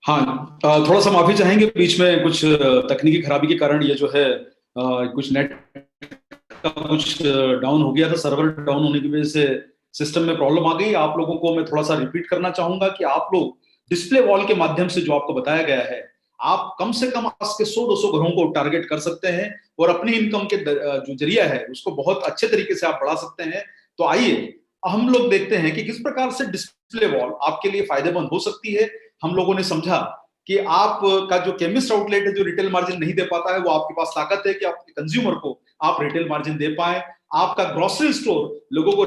हाँ, थोड़ा सा माफी चाहेंगे, बीच में कुछ तकनीकी खराबी के कारण ये जो है कुछ नेट का कुछ डाउन हो गया था, सर्वर डाउन होने की वजह से सिस्टम में प्रॉब्लम आ गई। आप लोगों को मैं थोड़ा सा रिपीट करना चाहूंगा कि आप लोग डिस्प्ले वॉल के माध्यम से जो आपको बताया गया है, आप कम से कम आज के 100-200 घरों को टारगेट कर सकते हैं, और अपनी इनकम के जो जरिया है उसको बहुत अच्छे तरीके से आप बढ़ा सकते हैं। तो आइए हम लोग देखते हैं कि किस प्रकार से डिस्प्ले वॉल आपके लिए फायदेमंद हो सकती है। हम लोगों ने समझा कि आपका जो केमिस्ट आउटलेट है, जो रिटेल मार्जिन नहीं दे पाता है, वो आपके पास ताकत है कि आपके कंज्यूमर को आप रिटेल मार्जिन दे पाए। आपका ग्रोसरी स्टोर लोगों को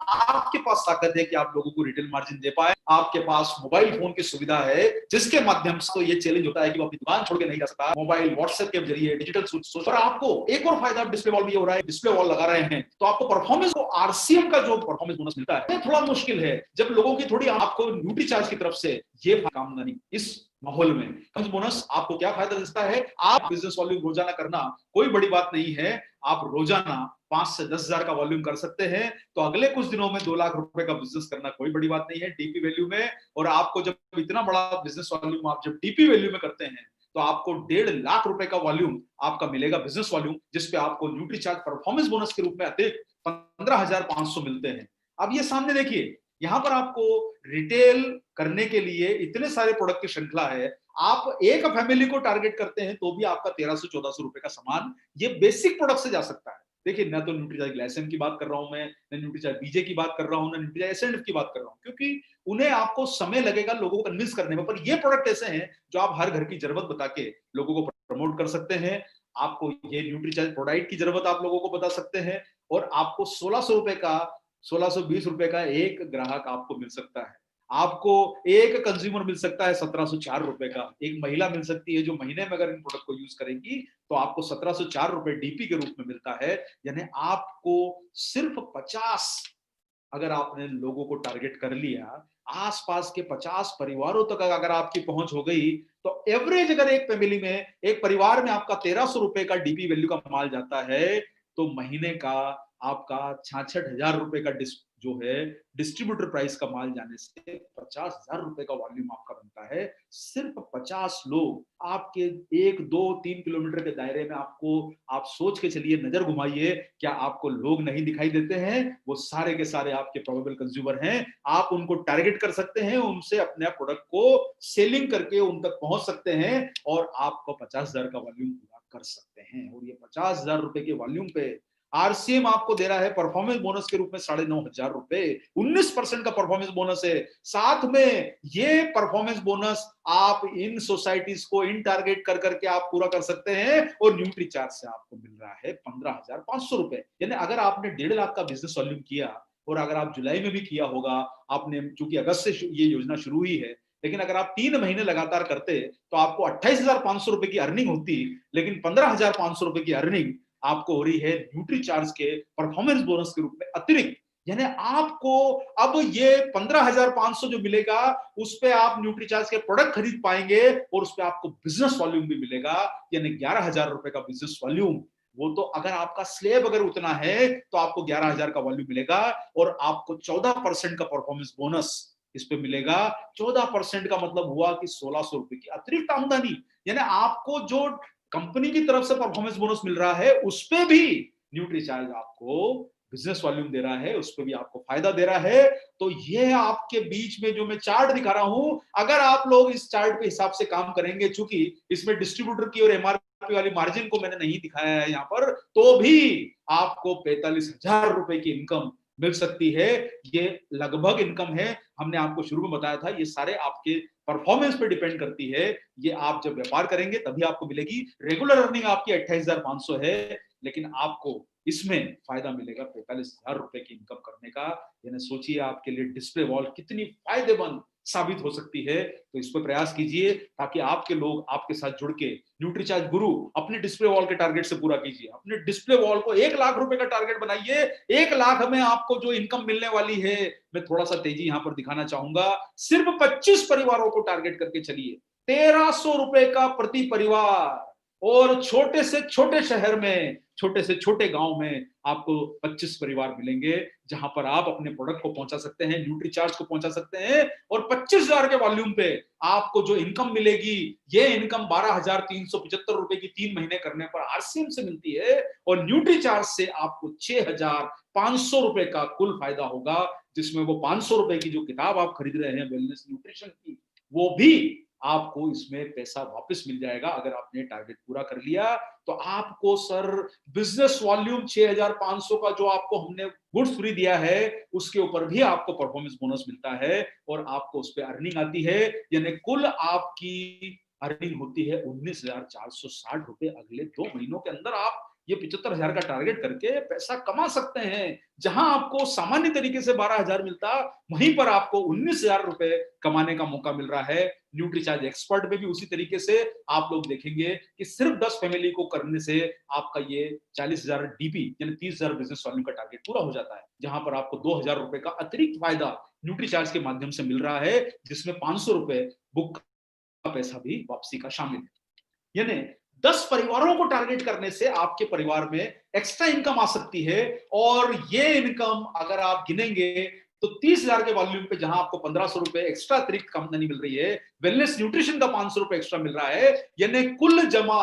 आपके पास ताकत है कि आप लोगों को रिटेल मार्जिन दे पाए। आपके पास मोबाइल फोन की सुविधा है, जिसके माध्यम से तो ये चैलेंज होता है कि वो अपनी दुकान छोड़ के नहीं जा सकता। मोबाइल, व्हाट्सएप के जरिए डिजिटल सोच, और आपको एक और फायदा डिस्प्ले वॉल भी हो रहा है, डिस्प्ले वॉल लगा रहे हैं तो आपको परफॉर्मेंस को, आरसीएम का जो परफॉर्मेंस बोनस मिलता है, थोड़ा मुश्किल है जब लोगों की थोड़ी आपको न्यूट्री चार्ज की तरफ से ये काम नहीं। इस माहौल में कम बोनस आपको क्या फायदा देता है? आप बिजनेस वॉल्यूम रोजाना करना कोई बड़ी बात नहीं है। आप रोजाना 5 से 10 हजार का वॉल्यूम कर सकते हैं, तो अगले कुछ दिनों में 2 लाख रुपए का बिजनेस करना कोई बड़ी बात नहीं है डीपी वैल्यू में। और आपको जब इतना बड़ा बिजनेस वॉल्यूम आप जब डीपी वैल्यू में करते हैं, तो आपको 1.5 लाख रुपए का वॉल्यूम आपका मिलेगा, बिजनेस वॉल्यूम, जिसपे आपको न्यूट्री चार्ज परफॉर्मेंस बोनस के रूप में अतिरिक्त 15,500 मिलते हैं। अब ये सामने देखिए, यहां पर आपको रिटेल करने के लिए इतने सारे प्रोडक्ट की श्रृंखला है। आप एक फैमिली को टारगेट करते हैं तो भी आपका 1300-1400 रुपए का सामान ये बेसिक प्रोडक्ट से जा सकता है। देखिए, न तो न्यूट्रीचार्ज ग्लाइसेम की बात कर रहा हूं मैं, न न्यूट्रीचार्ज बीजे की बात कर रहा हूं, न न्यूट्रीचार्ज एसएनएफ की बात कर रहा हूं, क्योंकि उन्हें आपको समय लगेगा लोगों को कन्विंस करने में। पर ये प्रोडक्ट ऐसे हैं जो आप हर घर की जरूरत बता के लोगों को प्रमोट कर सकते हैं। आपको ये न्यूट्रीचार्ज प्रोडक्ट की जरूरत आप लोगों को बता सकते हैं, और आपको 1600 रुपए का, 1620 रुपए का एक ग्राहक आपको मिल सकता है। आपको एक कंज्यूमर मिल सकता है 1704 रुपए का, एक महिला मिल सकती है जो महीने में अगर इन प्रोडक्ट को यूज करेंगी तो आपको 1704 रुपए डीपी के रूप में मिलता है। यानी आपको सिर्फ 50 अगर आपने लोगों को टारगेट कर लिया, आसपास के 50 परिवारों तक अगर आपकी पहुंच हो गई, तो एवरेज अगर एक फैमिली में, एक परिवार में आपका 1300 रुपए का डीपी वैल्यू का माल जाता है, तो महीने का आपका 66,000 रुपए का जो है डिस्ट्रीब्यूटर प्राइस का माल जाने से 50,000 रुपए का वॉल्यूम आपका बनता है। सिर्फ 50 लोग आपके 1, 2, 3 किलोमीटर के दायरे में, आपको आप सोच के चलिए, नजर घुमाइए, क्या आपको लोग नहीं दिखाई देते हैं? वो सारे के सारे आपके प्रोबेबल कंज्यूमर हैं। आप उनको टारगेट कर सकते हैं, उनसे अपने प्रोडक्ट को सेलिंग करके उन तक पहुंच सकते हैं और आपको 50,000 का वॉल्यूम पूरा कर सकते हैं। और ये 50,000 रुपए के वॉल्यूम पे आरसीएम आपको दे रहा है परफॉर्मेंस बोनस के रूप में 9,500 रुपए, 19% का परफॉर्मेंस बोनस है। साथ में ये परफॉर्मेंस बोनस आप इन सोसाइटीज को इन टारगेट कर करके आप पूरा कर सकते हैं। और न्यूट्री चार्ज से आपको मिल रहा है 15,500 रुपए। यानी अगर आपने 1.5 लाख का बिजनेस वॉल्यूम किया, और अगर आप जुलाई में भी किया होगा, आपने चूंकि अगस्त से ये योजना शुरू हुई है, लेकिन अगर आप 3 महीने लगातार करते तो आपको 28,500 रुपए की अर्निंग होती। लेकिन 15,500 रुपए की अर्निंग आपको हो रही है न्यूट्री चार्ज के परफॉर्मेंस बोनस के रूप में अतिरिक्त। यानी आपको अब ये 15,500 जो मिलेगा, उस पे आप न्यूट्री चार्ज के प्रोडक्ट खरीद पाएंगे और उस पे आपको बिजनेस वॉल्यूम भी मिलेगा। यानी 11,000 रुपए का बिजनेस वॉल्यूम, वो तो अगर आपका स्लेब अगर उतना है तो आपको 11,000 का वॉल्यूम मिलेगा और आपको 14% का परफॉर्मेंस बोनस इस पे मिलेगा। 14% का मतलब हुआ कि 1,600 रुपए की अतिरिक्त आमदनी। यानी आपको जो कंपनी की तरफ से परफॉर्मेंस बोनस मिल रहा है, उस पे भी न्यूट्री चार्ज आपको बिजनेस वॉल्यूम दे रहा है, उस पे भी आपको फायदा दे रहा है। तो ये आपके बीच में जो मैं चार्ट दिखा रहा हूं, अगर आप लोग इस चार्ट के हिसाब से काम करेंगे, चूंकि इसमें डिस्ट्रीब्यूटर की और एमआरपी वाली मार्जिन को मैंने नहीं दिखाया है यहां पर, तो भी आपको 45,000 रुपए की इनकम मिल सकती है। ये लगभग इनकम है, हमने आपको शुरू में बताया था, ये सारे आपके परफॉर्मेंस पे डिपेंड करती है। ये आप जब व्यापार करेंगे तभी आपको मिलेगी। रेगुलर अर्निंग आपकी 28,500 है, लेकिन आपको इसमें फायदा मिलेगा 45,000 रुपए की इनकम करने का। यानी सोचिए आपके लिए डिस्प्ले वॉल कितनी फायदेमंद साबित हो सकती है। तो इस पर प्रयास कीजिए ताकि आपके लोग आपके साथ जुड़ के न्यूट्रीचार्ज गुरु अपने डिस्प्ले वॉल के टारगेट से पूरा कीजिए। अपने डिस्प्ले वॉल को 1 लाख रुपए का टारगेट बनाइए। 1 लाख में आपको जो इनकम मिलने वाली है, मैं थोड़ा सा तेजी यहां पर दिखाना चाहूंगा। सिर्फ 25 परिवारों को टारगेट करके चलिए, 1,300 रुपए का प्रति परिवार। और छोटे से छोटे शहर में, छोटे से छोटे गांव में आपको 25 परिवार मिलेंगे, जहां पर आप अपने प्रोडक्ट को पहुंचा सकते हैं, न्यूट्री चार्ज को पहुंचा सकते हैं। और 25,000 के वॉल्यूम पे आपको जो इनकम मिलेगी, ये इनकम 12,375 रुपए की 3 महीने करने पर आरसीएम से मिलती है। और न्यूट्री चार्ज से आपको 6,500 रुपए का कुल फायदा होगा, जिसमें वो 500 रुपए की जो किताब आप खरीद रहे हैं वेलनेस न्यूट्रिशन की, वो भी आपको इसमें पैसा वापस मिल जाएगा। अगर आपने टारगेट पूरा कर लिया तो आपको सर बिजनेस वॉल्यूम 6,500 का जो आपको हमने गुड्स फ्री दिया है, उसके ऊपर भी आपको परफॉर्मेंस बोनस मिलता है और आपको उस पर अर्निंग आती है। यानी कुल आपकी अर्निंग होती है 19,460 रुपए। अगले 2 महीनों के अंदर आप ये 75,000 का टारगेट करके पैसा कमा सकते हैं। जहां आपको सामान्य तरीके से 12,000 मिलता, वहीं पर आपको 19,000 रुपए कमाने का मौका मिल रहा है। न्यूट्रीचार्ज एक्सपर्ट में भी उसी तरीके से आप लोग देखेंगे कि सिर्फ 10 फैमिली को करने से आपका ये 40,000 डीपी यानी 30,000 बिजनेस वॉल्यूम का टारगेट पूरा हो जाता है, जहां पर आपको 2,000 रुपए का अतिरिक्त फायदा न्यूट्रीचार्ज के माध्यम से मिल रहा है, जिसमें 500 रुपए बुक का पैसा भी वापसी का शामिल है। यानी 10 परिवारों को टारगेट करने से आपके परिवार में एक्स्ट्रा इनकम आ सकती है। और ये इनकम अगर आप गिनेंगे तो 30,000 के वॉल्यूम पे जहां आपको 1,500 रुपए एक्स्ट्रा अतिरिक्त आमदनी मिल रही है, वेलनेस न्यूट्रिशन का 500 रुपए एक्स्ट्रा मिल रहा है। यानी कुल जमा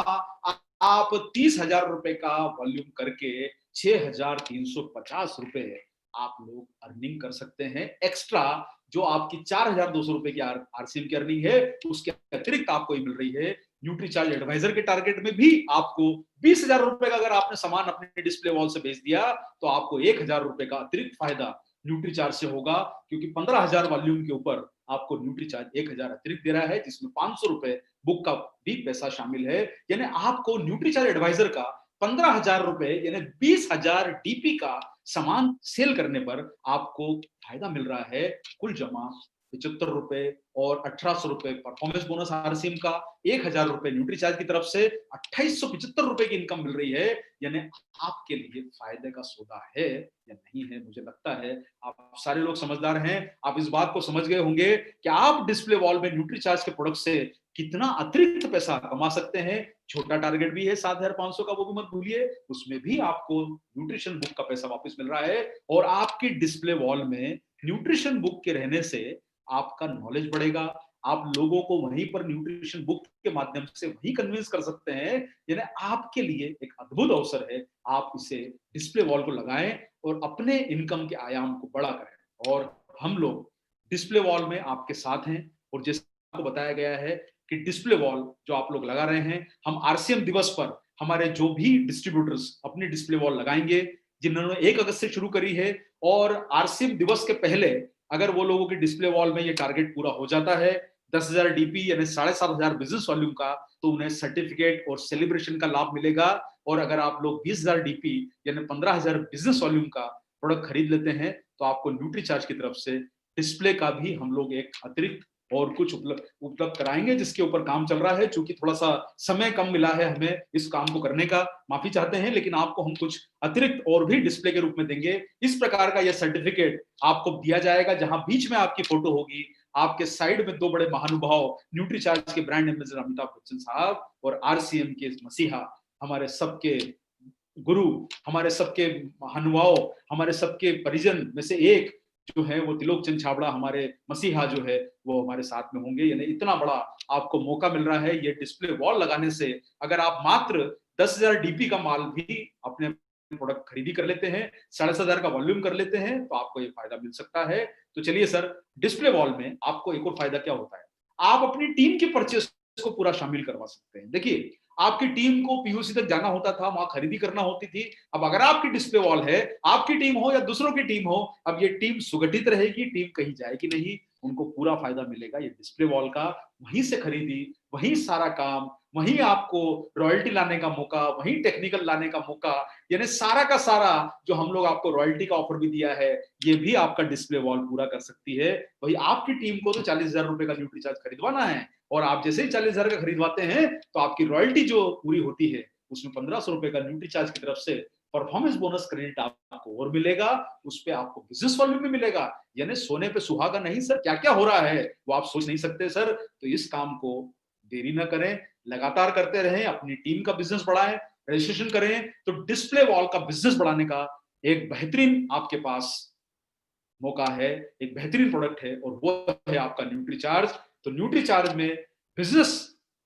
आप 30,000 रुपए का वॉल्यूम करके 6,350 रुपए आप लोग अर्निंग कर सकते हैं एक्स्ट्रा। जो आपकी 4,200 रुपए की आरसीएम की अर्निंग है, उसके अतिरिक्त आपको मिल रही है। न्यूट्रीचार्ज एडवाइजर के टारगेट में भी आपको 20,000 रुपए का अगर आपने सामान अपने डिस्प्ले वॉल से भेज दिया, तो आपको 1,000 रुपए का अतिरिक्त फायदा न्यूट्रीचार्ज से होगा, क्योंकि 15,000 वॉल्यूम के ऊपर आपको न्यूट्रीचार्ज 1,000 अतिरिक्त दे रहा है, जिसमें 500 रुपए बुक का भी पैसा शामिल है। यानी आपको न्यूट्रीचार्ज एडवाइजर का 15,000 रुपए यानी 20,000 डीपी का सामान सेल करने पर आपको फायदा मिल रहा है। कुल जमा 75 रुपए और 1,800 रुपए परफॉर्मेंस बोनस आरसीएम का, 1,000 रुपए न्यूट्रीचार्ज की तरफ से 2,875 रुपए की इनकम मिल रही है। यानी आपके लिए फायदे का सौदा है या नहीं? नहीं है। मुझे लगता है आप सारे लोग समझदार हैं, आप इस बात को समझ गए होंगे कि आप डिस्प्ले वॉल में न्यूट्रीचार्ज के प्रोडक्ट से कितना अतिरिक्त पैसा कमा सकते हैं। छोटा टारगेट भी है 7,500 का, वो भी मत भूलिए, उसमें भी आपको न्यूट्रिशन बुक का पैसा वापस मिल रहा है। और आपकी डिस्प्ले वॉल में न्यूट्रिशन बुक के रहने से आपका नॉलेज बढ़ेगा, आप लोगों को वहीं पर न्यूट्रिशन बुक के माध्यम से वही कन्विंस कर सकते हैं। यानी आपके लिए एक अद्भुत अवसर है, आप इसे डिस्प्ले वॉल को लगाएं और अपने इनकम के आयाम को बड़ा करें। और हम लोग डिस्प्ले वॉल में आपके साथ हैं। और जैसे आपको बताया गया है कि डिस्प्ले वॉल जो आप लोग लगा रहे हैं, हम आरसीएम दिवस पर हमारे जो भी डिस्ट्रीब्यूटर्स अपनी डिस्प्ले वॉल लगाएंगे, जिन्होंने 1 अगस्त से शुरू करी है, और आरसीएम दिवस के पहले अगर वो लोगों की डिस्प्ले वॉल में ये टारगेट पूरा हो जाता है 10,000 डीपी यानी 7,500 बिजनेस वॉल्यूम का, तो उन्हें सर्टिफिकेट और सेलिब्रेशन का लाभ मिलेगा। और अगर आप लोग 20,000 डीपी यानी 15,000 बिजनेस वॉल्यूम का प्रोडक्ट खरीद लेते हैं, तो आपको न्यूट्रीचार्ज की तरफ से डिस्प्ले का भी हम लोग एक अतिरिक्त और कुछ उपलब्ध कराएंगे, जिसके ऊपर काम चल रहा है। चूंकि थोड़ा सा समय कम मिला है हमें इस काम को करने का, माफी चाहते हैं, लेकिन आपको हम कुछ अतिरिक्त और भी डिस्प्ले के रूप में देंगे। इस प्रकार का यह सर्टिफिकेट आपको दिया जाएगा, जहां बीच में आपकी फोटो होगी, आपके साइड में 2 बड़े महानुभाव न्यूट्रीचार्ज के ब्रांड एम्बेसडर अमिताभ बच्चन साहब और आरसीएम के मसीहा, हमारे सबके गुरु, हमारे सबके महानुभाव, हमारे सबके परिजन में से एक जो है वो त्रिलोक चंद छाबड़ा, हमारे मसीहा जो है वो हमारे साथ में होंगे। यानी इतना बड़ा आपको मौका मिल रहा है ये डिस्प्ले वॉल लगाने से। अगर आप मात्र 10,000 डीपी का माल भी अपने प्रोडक्ट खरीदी कर लेते हैं, 7,500 का वॉल्यूम कर लेते हैं, तो आपको ये फायदा मिल सकता है। तो चलिए सर, डिस्प्ले वॉल में आपको एक और फायदा क्या होता है, आप अपनी टीम के परचेस को पूरा शामिल करवा सकते हैं। देखिए, आपकी टीम को पीयूसी तक जाना होता था, वहां खरीदी करना होती थी। अब अगर आपकी डिस्प्ले वॉल है, आपकी टीम हो या दूसरों की टीम हो, अब ये टीम सुगठित रहेगी, टीम कहीं जाएगी नहीं, उनको पूरा फायदा मिलेगा ये डिस्प्ले वॉल का। वहीं से खरीदी, वहीं सारा काम, वहीं आपको रॉयल्टी लाने का मौका, वहीं टेक्निकल लाने का मौका, यानी सारा का सारा जो हम लोग आपको रॉयल्टी का ऑफर भी दिया है, ये भी आपका डिस्प्ले वॉल पूरा कर सकती है। वही आपकी टीम को तो 40,000 रुपए का न्यूट्रीचार्ज खरीदवाना है, और आप जैसे ही 40,000 का खरीदवाते हैं, तो आपकी रॉयल्टी जो पूरी होती है, उसमें 1,500 रुपए का न्यूट्रीचार्ज की तरफ से परफॉर्मेंस बोनस क्रेडिट आपको और मिलेगा। उस पे आपको बिजनेस वॉल्यूम भी मिलेगा। यानी सोने पे सुहागा नहीं सर, क्या क्या हो रहा है वो आप सोच नहीं सकते सर। तो इस काम को देरी ना करें, लगातार करते रहें, अपनी टीम का बिजनेस बढ़ाएं, रजिस्ट्रेशन करें। तो डिस्प्ले वॉल का बिजनेस बढ़ाने का एक बेहतरीन आपके पास मौका है, एक बेहतरीन प्रोडक्ट है, और वो है आपका न्यूट्रीचार्ज। तो न्यूट्रीचार्ज में बिजनेस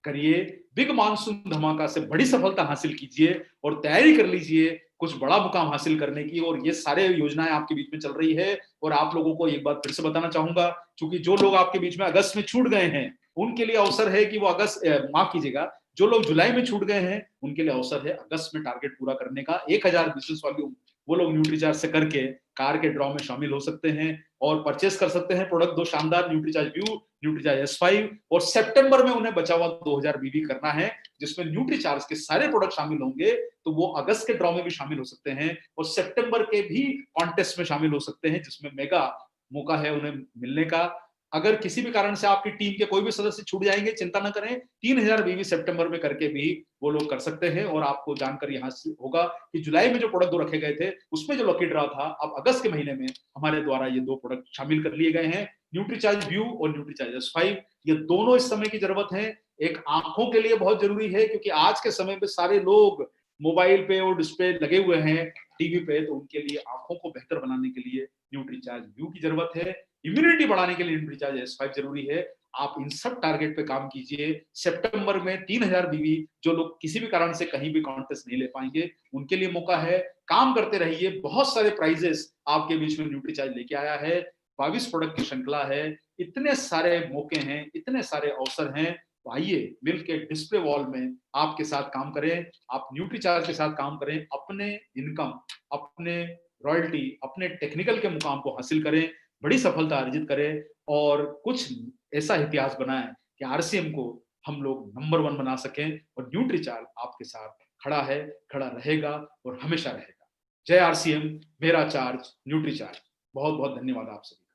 करिए, बिग मानसून धमाका से बड़ी सफलता हासिल कीजिए और तैयारी कर लीजिए कुछ बड़ा मुकाम हासिल करने की। और ये सारे योजनाएं आपके बीच में चल रही है। और आप लोगों को एक बात फिर से बताना चाहूंगा, क्योंकि जो लोग आपके बीच में अगस्त में छूट गए हैं, उनके लिए अवसर है कि वो माफ कीजिएगा, जो लोग जुलाई में छूट गए हैं, उनके लिए अवसर है अगस्त में टारगेट पूरा करने का। 1,000 बिजनेस वॉल्यूम वो लोग न्यूट्रीचार्ज से करके कार के ड्रॉ में शामिल हो सकते हैं और परचेस कर सकते हैं प्रोडक्ट 2 शानदार, न्यूट्रीचार्ज व्यू, न्यूट्रीचार्ज S5। और सितंबर में उन्हें बचा हुआ 2,000 बीबी करना है, जिसमें न्यूट्रीचार्ज के सारे प्रोडक्ट शामिल होंगे। तो वो अगस्त के ड्रॉ में भी शामिल हो सकते हैं और सितंबर के भी कॉन्टेस्ट में शामिल हो सकते हैं, जिसमें मेगा मौका है उन्हें मिलने का। अगर किसी भी कारण से आपकी टीम के कोई भी सदस्य छूट जाएंगे, चिंता न करें, 3,000 बीवी सितंबर में करके भी वो लोग कर सकते हैं। और आपको जानकर यहाँ से होगा कि जुलाई में जो प्रोडक्ट 2 रखे गए थे, उसमें जो लकी ड्रॉ था, अब अगस्त के महीने में हमारे द्वारा ये 2 प्रोडक्ट शामिल कर लिए गए हैं, न्यूट्रीचार्ज व्यू और न्यूट्रीचार्ज S5। ये दोनों इस समय की जरूरत है, एक आंखों के लिए बहुत जरूरी है, क्योंकि आज के समय में सारे लोग मोबाइल पे और डिस्प्ले लगे हुए हैं, टीवी पे, तो उनके लिए आंखों को बेहतर बनाने के लिए न्यूट्रीचार्ज व्यू की जरूरत है, इम्यूनिटी बढ़ाने के लिए न्यूट्रीचार्ज S5 जरूरी है। आप इन सब टारगेट पे काम कीजिए। सितंबर में 3,000 बीवी जो लोग किसी भी कारण से कहीं भी कॉन्टेस्ट नहीं ले पाएंगे, उनके लिए मौका है। काम करते रहिए, बहुत सारे प्राइजेस आपके बीच में न्यूट्रीचार्ज लेके आया है, 22 प्रोडक्ट की श्रृंखला है, इतने सारे मौके हैं, इतने सारे अवसर हैं। तो आइए मिलकर डिस्प्ले वॉल में आपके साथ काम करें, आप न्यूट्रीचार्ज के साथ काम करें, अपने इनकम, अपने रॉयल्टी, अपने टेक्निकल के मुकाम को हासिल करें, बड़ी सफलता अर्जित करें और कुछ ऐसा इतिहास बनाएं कि आरसीएम को हम लोग नंबर 1 बना सकें। और न्यूट्रीचार्ज आपके साथ खड़ा है, खड़ा रहेगा और हमेशा रहेगा। जय आरसीएम, मेरा चार्ज, न्यूट्रीचार्ज। बहुत बहुत धन्यवाद आप सभी।